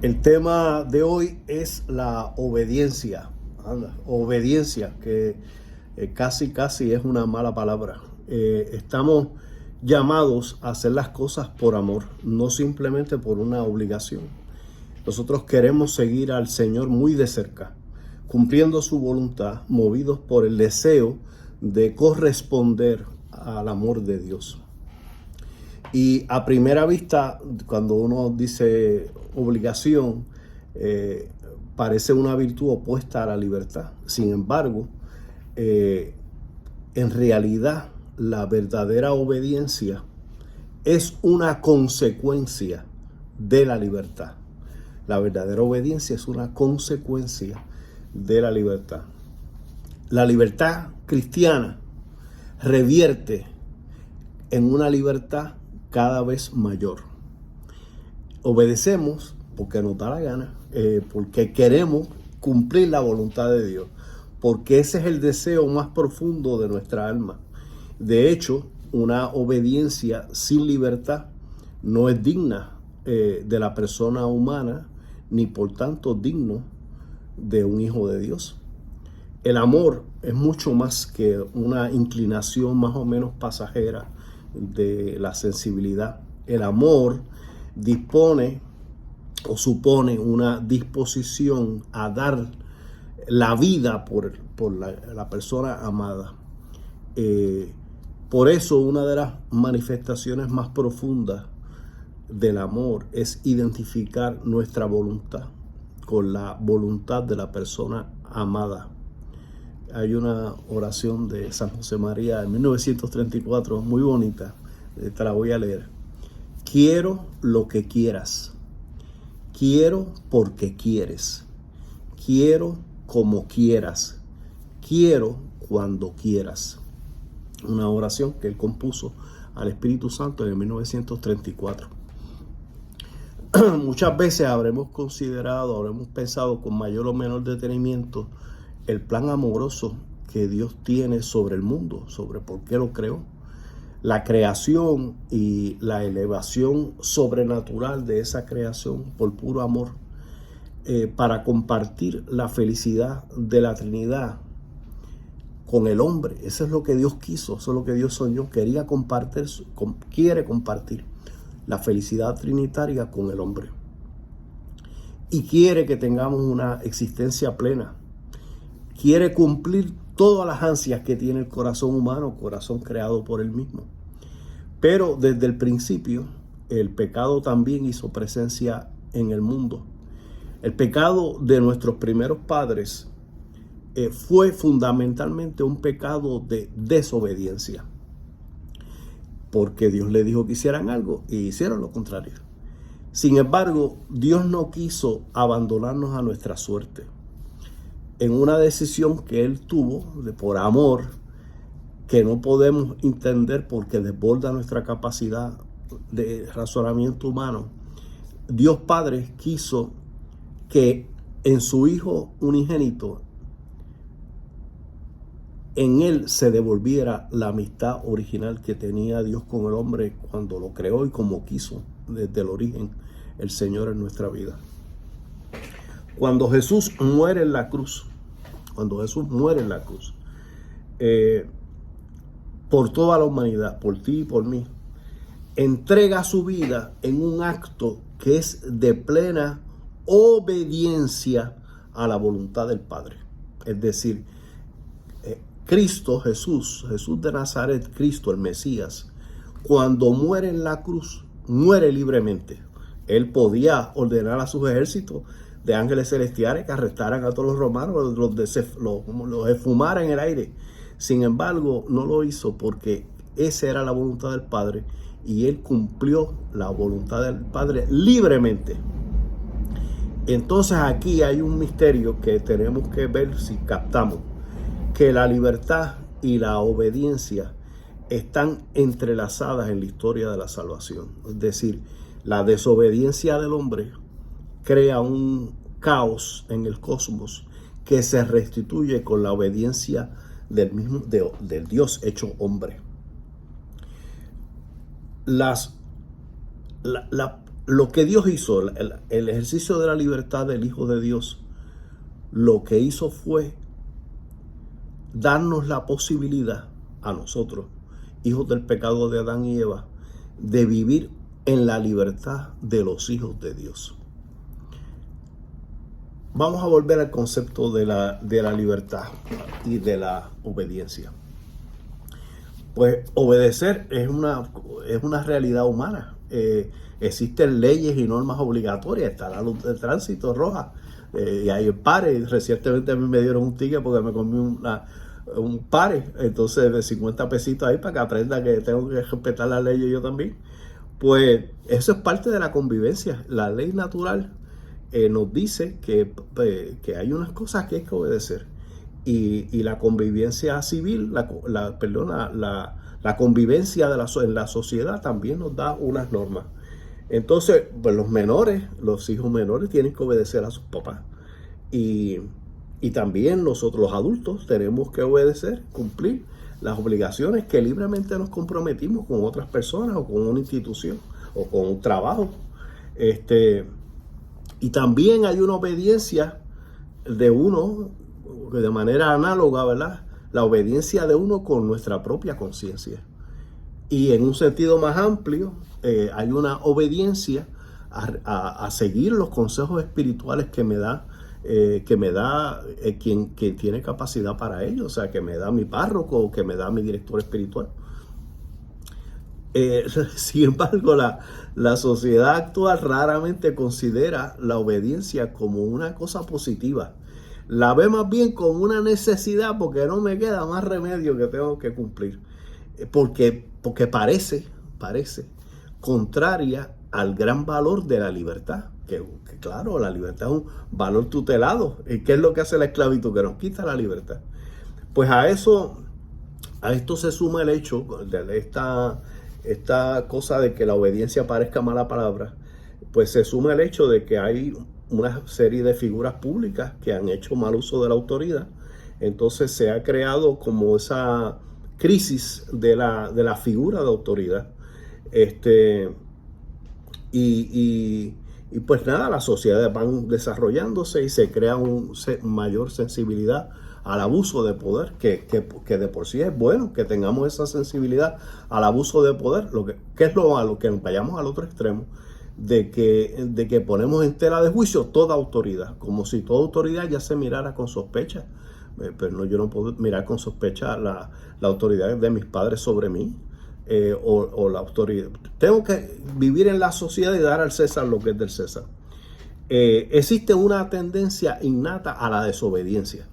El tema de hoy es la obediencia. Obediencia, que casi es una mala palabra. Estamos llamados a hacer las cosas por amor, no simplemente por una obligación. Nosotros queremos seguir al Señor muy de cerca, cumpliendo su voluntad, movidos por el deseo de corresponder al amor de Dios. Y a primera vista, cuando uno dice obligación, parece una virtud opuesta a la libertad. Sin embargo, en realidad, la verdadera obediencia es una consecuencia de la libertad. La verdadera obediencia es una consecuencia de la libertad. La libertad cristiana revierte en una libertad cada vez mayor. Obedecemos porque nos da la gana, porque queremos cumplir la voluntad de Dios, porque ese es el deseo más profundo de nuestra alma. De hecho, una obediencia sin libertad no es digna de la persona humana, ni por tanto digno de un hijo de Dios. El amor es mucho más que una inclinación más o menos pasajera de la sensibilidad. El amor dispone o supone una disposición a dar la vida por la persona amada. Por eso una de las manifestaciones más profundas del amor es identificar nuestra voluntad con la voluntad de la persona amada. Hay una oración de San José María de 1934, muy bonita, te la voy a leer. Quiero lo que quieras, quiero porque quieres, quiero como quieras, quiero cuando quieras. Una oración que él compuso al Espíritu Santo en 1934. Muchas veces habremos pensado con mayor o menor detenimiento el plan amoroso que Dios tiene sobre el mundo, sobre por qué lo creó, la creación y la elevación sobrenatural de esa creación por puro amor, para compartir la felicidad de la Trinidad con el hombre. Eso es lo que Dios quiso, eso es lo que Dios soñó, quiere compartir la felicidad trinitaria con el hombre. Y quiere que tengamos una existencia plena. Quiere cumplir todas las ansias que tiene el corazón humano, corazón creado por él mismo. Pero desde el principio, el pecado también hizo presencia en el mundo. El pecado de nuestros primeros padres fue fundamentalmente un pecado de desobediencia. Porque Dios le dijo que hicieran algo y hicieron lo contrario. Sin embargo, Dios no quiso abandonarnos a nuestra suerte. En una decisión que Él tuvo por amor, que no podemos entender porque desborda nuestra capacidad de razonamiento humano, Dios Padre quiso que en su Hijo unigénito, en Él se devolviera la amistad original que tenía Dios con el hombre cuando lo creó y como quiso desde el origen el Señor en nuestra vida. Cuando Jesús muere en la cruz, por toda la humanidad, por ti y por mí, entrega su vida en un acto que es de plena obediencia a la voluntad del Padre. Es decir, Jesús de Nazaret, Cristo, el Mesías, cuando muere en la cruz, muere libremente. Él podía ordenar a sus ejércitos de ángeles celestiales que arrestaran a todos los romanos, los esfumaran en el aire. Sin embargo, no lo hizo porque esa era la voluntad del Padre y Él cumplió la voluntad del Padre libremente. Entonces aquí hay un misterio que tenemos que ver si captamos, que la libertad y la obediencia están entrelazadas en la historia de la salvación. Es decir, la desobediencia del hombre crea un caos en el cosmos que se restituye con la obediencia del Dios hecho hombre. Lo que Dios hizo, el ejercicio de la libertad del Hijo de Dios, lo que hizo fue darnos la posibilidad a nosotros, hijos del pecado de Adán y Eva, de vivir en la libertad de los hijos de Dios. Vamos a volver al concepto de la libertad y de la obediencia. Pues obedecer es una realidad humana. Existen leyes y normas obligatorias. Está la luz de tránsito roja y hay el pare. Recientemente a mí me dieron un ticket porque me comí un pare. Entonces de 50 pesitos ahí para que aprenda que tengo que respetar las leyes yo también. Pues eso es parte de la convivencia. La ley natural nos dice que hay unas cosas que hay que obedecer. Y la convivencia civil, la convivencia en la sociedad también nos da unas normas. Entonces, pues los hijos menores tienen que obedecer a sus papás. Y también nosotros los adultos tenemos que obedecer, cumplir las obligaciones que libremente nos comprometimos con otras personas o con una institución o con un trabajo. Y también hay una obediencia de uno, de manera análoga, ¿verdad? La obediencia de uno con nuestra propia conciencia. Y en un sentido más amplio, hay una obediencia a seguir los consejos espirituales que me da quien tiene capacidad para ello, o sea, que me da mi párroco o que me da mi director espiritual. Sin embargo, la sociedad actual raramente considera la obediencia como una cosa positiva. La ve más bien como una necesidad porque no me queda más remedio que tengo que cumplir. Porque parece contraria al gran valor de la libertad. Que claro, la libertad es un valor tutelado. ¿Y qué es lo que hace la esclavitud? Que nos quita la libertad. Pues a esto se suma el hecho de esta cosa de que la obediencia parezca mala palabra. Pues se suma el hecho de que hay una serie de figuras públicas que han hecho mal uso de la autoridad. Entonces se ha creado como esa crisis de la figura de autoridad. Y pues nada, las sociedades van desarrollándose y se crea una mayor sensibilidad al abuso de poder, que de por sí es bueno que tengamos esa sensibilidad al abuso de poder. ¿Qué es lo malo? Que vayamos al otro extremo, de que ponemos en tela de juicio toda autoridad, como si toda autoridad ya se mirara con sospecha. Pero no, yo no puedo mirar con sospecha la autoridad de mis padres sobre mí, o la autoridad. Tengo que vivir en la sociedad y dar al César lo que es del César. Existe una tendencia innata a la desobediencia.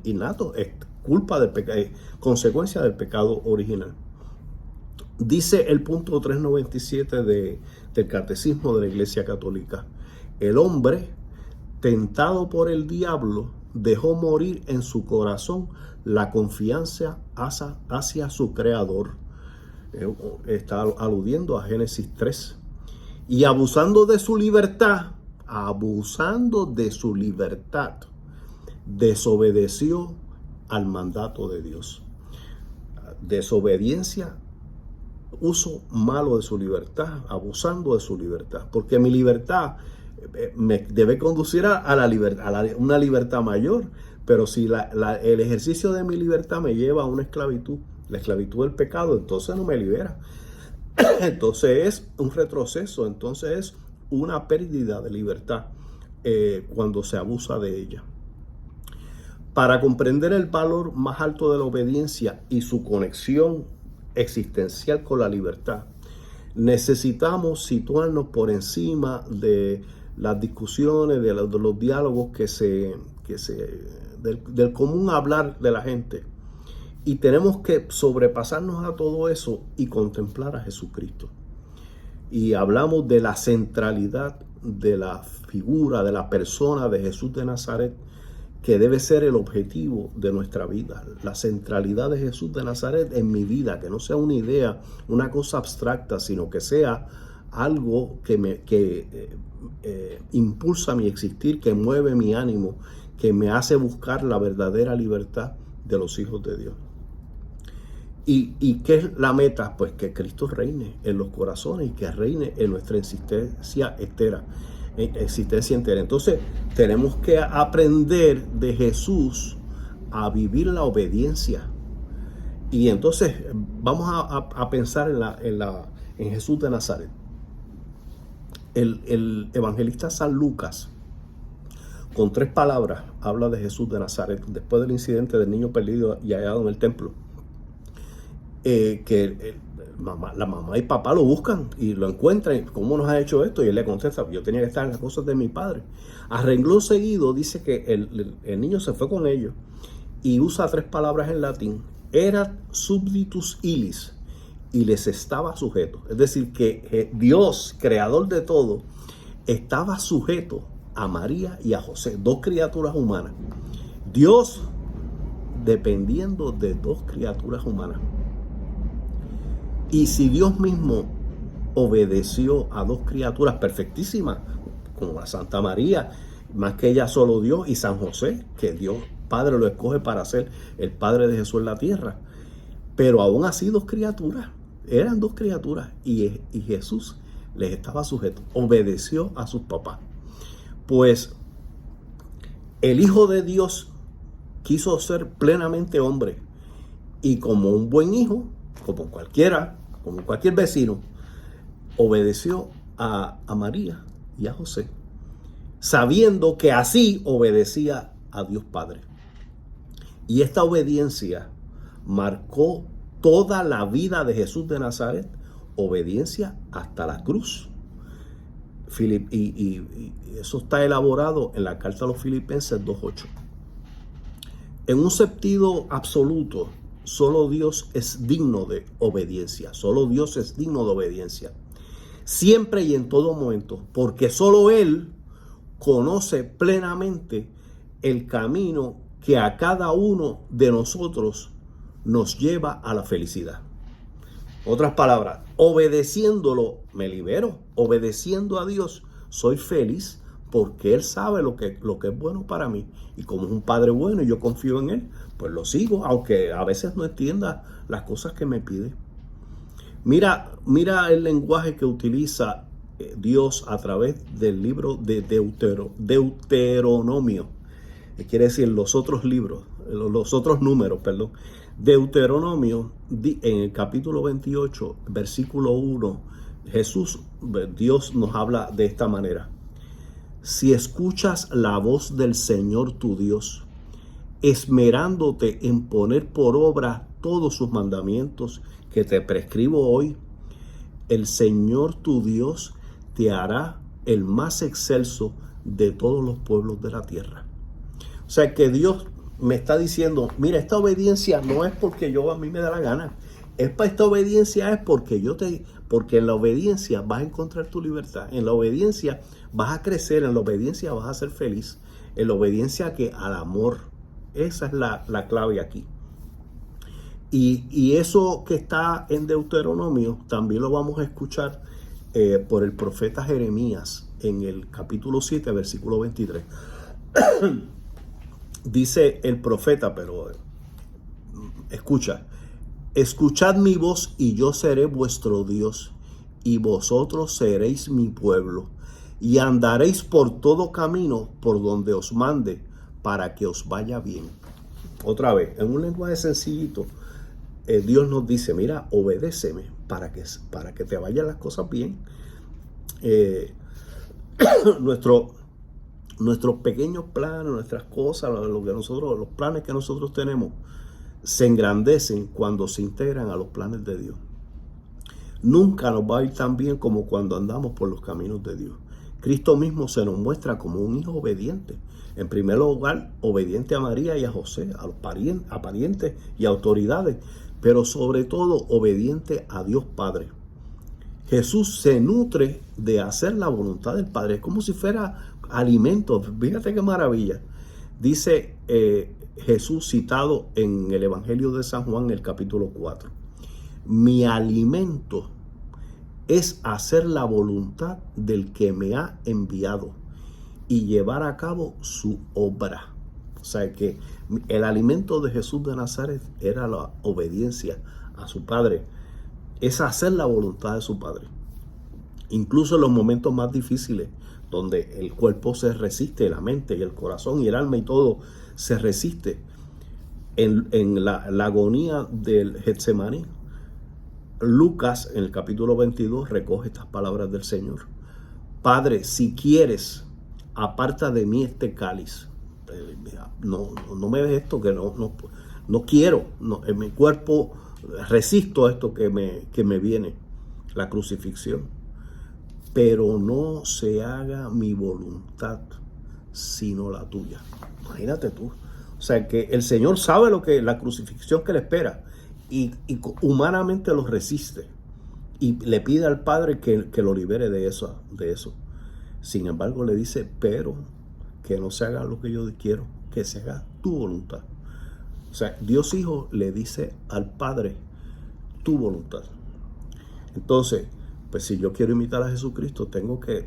Innato, es culpa del pecado, consecuencia del pecado original. Dice el punto 397 del Catecismo de la Iglesia Católica: el hombre, tentado por el diablo, dejó morir en su corazón la confianza hacia su creador. Está aludiendo a Génesis 3. Y abusando de su libertad, desobedeció al mandato de Dios. Desobediencia, uso malo de su libertad, abusando de su libertad. Porque mi libertad me debe conducir a la libertad, una libertad mayor. Pero si el ejercicio de mi libertad me lleva a una esclavitud, la esclavitud del pecado, entonces no me libera. Entonces es un retroceso, entonces es una pérdida de libertad cuando se abusa de ella. Para comprender el valor más alto de la obediencia y su conexión existencial con la libertad, necesitamos situarnos por encima de las discusiones, de los diálogos del común hablar de la gente. Y tenemos que sobrepasarnos a todo eso y contemplar a Jesucristo. Y hablamos de la centralidad de la figura, de la persona de Jesús de Nazaret, que debe ser el objetivo de nuestra vida. La centralidad de Jesús de Nazaret en mi vida, que no sea una idea, una cosa abstracta, sino que sea algo que impulsa mi existir, que mueve mi ánimo, que me hace buscar la verdadera libertad de los hijos de Dios. ¿Y qué es la meta? Pues que Cristo reine en los corazones y que reine en nuestra existencia entera. Entonces, tenemos que aprender de Jesús a vivir la obediencia. Y entonces vamos a pensar en Jesús de Nazaret. El evangelista San Lucas, con 3 palabras, habla de Jesús de Nazaret después del incidente del niño perdido y hallado en el templo. La mamá y papá lo buscan y lo encuentran. ¿Cómo nos ha hecho esto? Y él le contesta: yo tenía que estar en las cosas de mi padre. A renglón seguido dice que el niño se fue con ellos y usa 3 palabras en latín: erat subditus illis, y les estaba sujeto. Es decir, que Dios, creador de todo, estaba sujeto a María y a José, 2 criaturas humanas. Dios dependiendo de 2 criaturas humanas. Y si Dios mismo obedeció a 2 criaturas perfectísimas, como la Santa María, más que ella solo Dios, y San José, que Dios Padre lo escoge para ser el Padre de Jesús en la tierra, pero aún así 2 criaturas, eran 2 criaturas, y Jesús les estaba sujeto, obedeció a sus papás. Pues el Hijo de Dios quiso ser plenamente hombre, y como un buen hijo, como cualquier vecino, obedeció a María y a José, sabiendo que así obedecía a Dios Padre. Y esta obediencia marcó toda la vida de Jesús de Nazaret, obediencia hasta la cruz. Y eso está elaborado en la carta a los Filipenses 2:8. En un sentido absoluto, solo Dios es digno de obediencia. Solo Dios es digno de obediencia. Siempre y en todo momento. Porque solo Él conoce plenamente el camino que a cada uno de nosotros nos lleva a la felicidad. Otras palabras, obedeciéndolo me libero. Obedeciendo a Dios soy feliz, porque Él sabe lo que es bueno para mí. Y como es un Padre bueno y yo confío en Él, pues lo sigo, aunque a veces no entienda las cosas que me pide. Mira el lenguaje que utiliza Dios a través del libro de Deuteronomio. Quiere decir los otros libros, los otros números, perdón. Deuteronomio, en el capítulo 28, versículo 1, Dios nos habla de esta manera: si escuchas la voz del Señor tu Dios, esmerándote en poner por obra todos sus mandamientos que te prescribo hoy, el Señor tu Dios te hará el más excelso de todos los pueblos de la tierra. O sea que Dios me está diciendo: mira, esta obediencia no es porque a mí me da la gana. Esta obediencia es porque en la obediencia vas a encontrar tu libertad. En la obediencia vas a crecer, en la obediencia vas a ser feliz. En la obediencia al amor. Esa es la clave aquí. Y eso que está en Deuteronomio también lo vamos a escuchar por el profeta Jeremías en el capítulo 7, versículo 23. Dice el profeta, pero escuchad mi voz y yo seré vuestro Dios, y vosotros seréis mi pueblo, y andaréis por todo camino por donde os mande, para que os vaya bien. Otra vez, en un lenguaje sencillito, Dios nos dice: mira, obedéceme para que te vayan las cosas bien. Nuestros pequeños planes, nuestras cosas, los planes que nosotros tenemos, se engrandecen cuando se integran a los planes de Dios. Nunca nos va a ir tan bien como cuando andamos por los caminos de Dios. Cristo mismo se nos muestra como un hijo obediente. En primer lugar, obediente a María y a José, a parientes y autoridades, pero sobre todo obediente a Dios Padre. Jesús se nutre de hacer la voluntad del Padre. Es como si fuera alimento. Fíjate qué maravilla. Dice Jesús, citado en el Evangelio de San Juan, en el capítulo 4. Mi alimento es hacer la voluntad del que me ha enviado y llevar a cabo su obra. O sea que el alimento de Jesús de Nazaret era la obediencia a su Padre es hacer la voluntad de su Padre. Incluso en los momentos más difíciles, donde el cuerpo se resiste, la mente y el corazón y el alma y todo se resiste. En la agonía del Getsemaní, Lucas en el capítulo 22 recoge estas palabras del Señor. Padre, si quieres, aparta de mí este cáliz. No me des esto, que no quiero. En mi cuerpo resisto a esto que me viene, la crucifixión. Pero no se haga mi voluntad, sino la tuya. Imagínate tú. O sea, que el Señor sabe la crucifixión que le espera y humanamente lo resiste y le pide al Padre que lo libere de eso. Sin embargo, le dice, pero que no se haga lo que yo quiero, que se haga tu voluntad. O sea, Dios Hijo le dice al Padre, tu voluntad. Entonces, pues si yo quiero imitar a Jesucristo, tengo que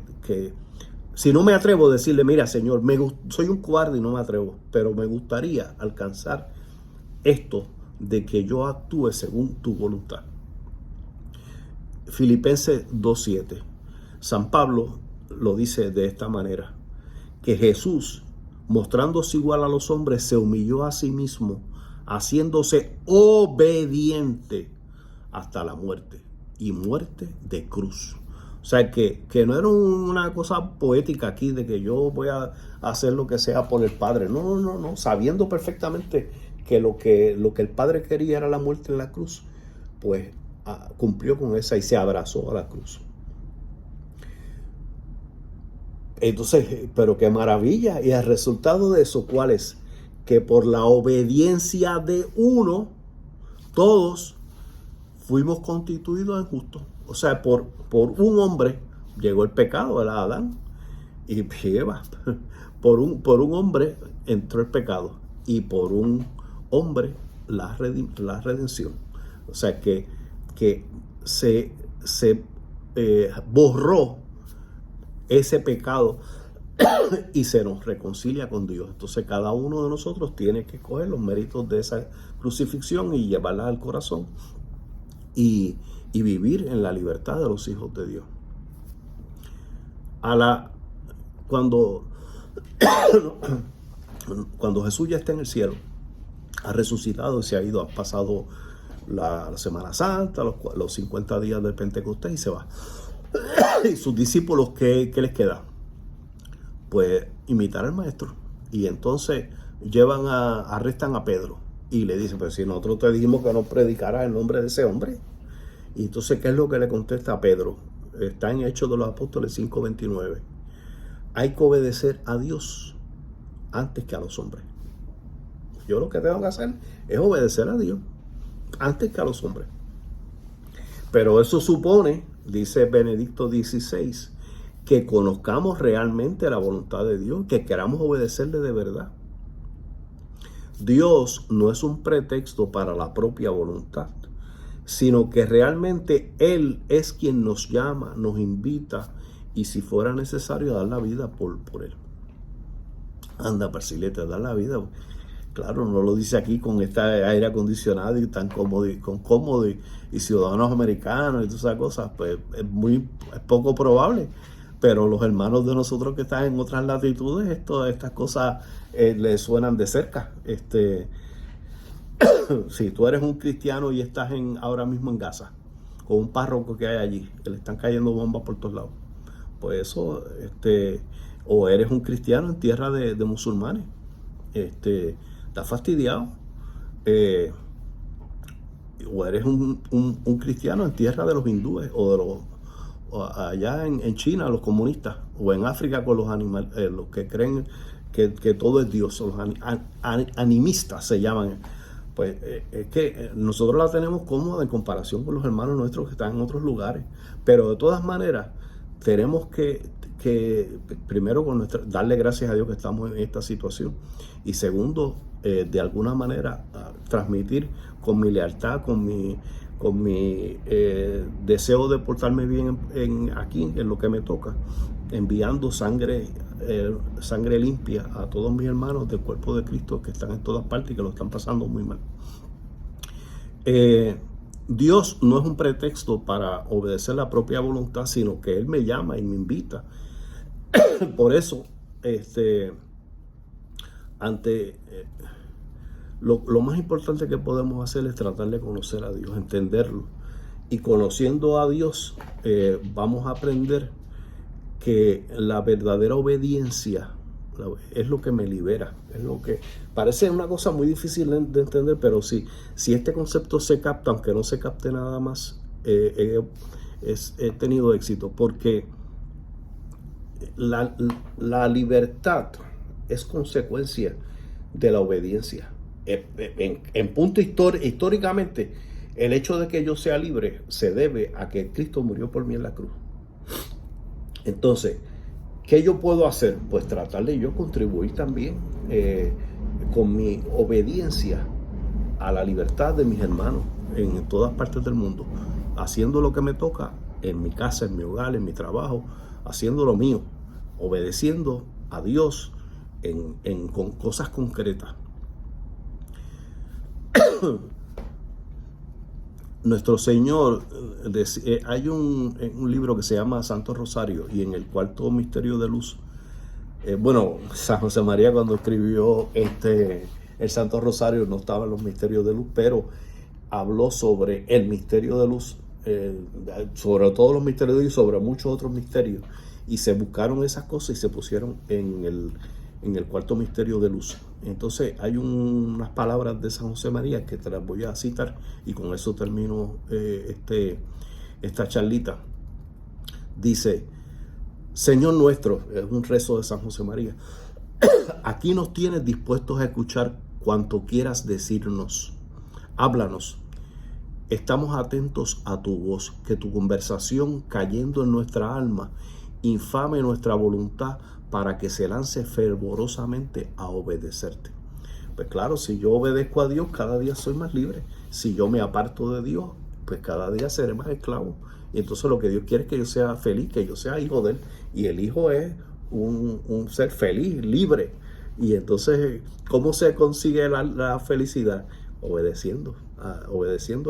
si no me atrevo a decirle, mira, Señor, soy un cobarde y no me atrevo, pero me gustaría alcanzar esto de que yo actúe según tu voluntad. Filipenses 2:7. San Pablo lo dice de esta manera, que Jesús, mostrándose igual a los hombres, se humilló a sí mismo, haciéndose obediente hasta la muerte, y muerte de cruz. O sea, que no era una cosa poética aquí de que yo voy a hacer lo que sea por el Padre. No. Sabiendo perfectamente que lo que el Padre quería era la muerte en la cruz, pues cumplió con esa y se abrazó a la cruz. Entonces, pero qué maravilla. Y el resultado de eso, ¿cuál es? Que por la obediencia de uno, todos fuimos constituidos en justos. O sea, por un hombre llegó el pecado, ¿verdad? Adán y Eva. Por un hombre entró el pecado y por un hombre la redención. O sea, que se borró ese pecado y se nos reconcilia con Dios. Entonces cada uno de nosotros tiene que coger los méritos de esa crucifixión y llevarla al corazón y vivir en la libertad de los hijos de Dios. Cuando Jesús ya está en el cielo, ha resucitado y se ha ido, ha pasado la Semana Santa, los 50 días del Pentecostés y se va. Y sus discípulos, ¿qué les queda? Pues imitar al maestro. Y entonces arrestan a Pedro y le dicen, pues si nosotros te dijimos que no predicaras el nombre de ese hombre. Y entonces, ¿qué es lo que le contesta a Pedro? Está en Hechos de los Apóstoles 5:29. Hay que obedecer a Dios antes que a los hombres. Yo lo que tengo que hacer es obedecer a Dios antes que a los hombres. Pero eso supone, dice Benedicto XVI, que conozcamos realmente la voluntad de Dios, que queramos obedecerle de verdad. Dios no es un pretexto para la propia voluntad, sino que realmente Él es quien nos llama, nos invita y si fuera necesario dar la vida por Él. Anda, Parcilete, dar la vida. Claro, no lo dice aquí con este aire acondicionado y tan cómodo y ciudadanos americanos y todas esas cosas, pues es poco probable. Pero los hermanos de nosotros que están en otras latitudes, estas cosas les suenan de cerca. Si tú eres un cristiano y estás ahora mismo en Gaza, con un párroco que hay allí, que le están cayendo bombas por todos lados, pues eso, o eres un cristiano en tierra de musulmanes, estás fastidiado, o eres un cristiano en tierra de los hindúes, o allá en China, los comunistas, o en África con los los que creen que todo es Dios, los animistas se llaman. Pues es que nosotros la tenemos cómoda en comparación con los hermanos nuestros que están en otros lugares. Pero de todas maneras, tenemos que primero darle gracias a Dios que estamos en esta situación. Y segundo, de alguna manera, transmitir con mi lealtad, con mi deseo de portarme bien aquí, en lo que me toca, enviando sangre limpia a todos mis hermanos del cuerpo de Cristo que están en todas partes y que lo están pasando muy mal. Dios no es un pretexto para obedecer la propia voluntad, sino que Él me llama y me invita. Por eso, ante lo más importante que podemos hacer es tratar de conocer a Dios, entenderlo. Y conociendo a Dios, vamos a aprender que la verdadera obediencia es lo que me libera. Es lo que parece una cosa muy difícil de entender, pero si este concepto se capta, aunque no se capte nada más, he tenido éxito, porque la libertad es consecuencia de la obediencia. En punto históricamente, el hecho de que yo sea libre se debe a que Cristo murió por mí en la cruz. Entonces, ¿qué yo puedo hacer? Pues tratar de yo contribuir también con mi obediencia a la libertad de mis hermanos en todas partes del mundo, haciendo lo que me toca en mi casa, en mi hogar, en mi trabajo, haciendo lo mío, obedeciendo a Dios con cosas concretas. Nuestro Señor, hay un libro que se llama Santo Rosario, y en el Cuarto Misterio de Luz, San José María, cuando escribió el Santo Rosario, no estaban los misterios de luz, pero habló sobre el misterio de luz, sobre todos los misterios de luz y sobre muchos otros misterios, y se buscaron esas cosas y se pusieron en el Cuarto Misterio de Luz. Entonces hay unas palabras de San José María que te las voy a citar, y con eso termino esta charlita. Dice: Señor nuestro, es un rezo de San José María, aquí nos tienes dispuestos a escuchar cuanto quieras decirnos. Háblanos. Estamos atentos a tu voz, que tu conversación, cayendo en nuestra alma, infame nuestra voluntad para que se lance fervorosamente a obedecerte. Pues claro, si yo obedezco a Dios, cada día soy más libre. Si yo me aparto de Dios, pues cada día seré más esclavo. Y entonces lo que Dios quiere es que yo sea feliz, que yo sea hijo de Él. Y el hijo es un ser feliz, libre. Y entonces, ¿cómo se consigue la felicidad? Obedeciendo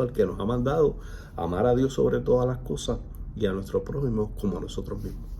al que nos ha mandado amar a Dios sobre todas las cosas y a nuestro prójimo como a nosotros mismos.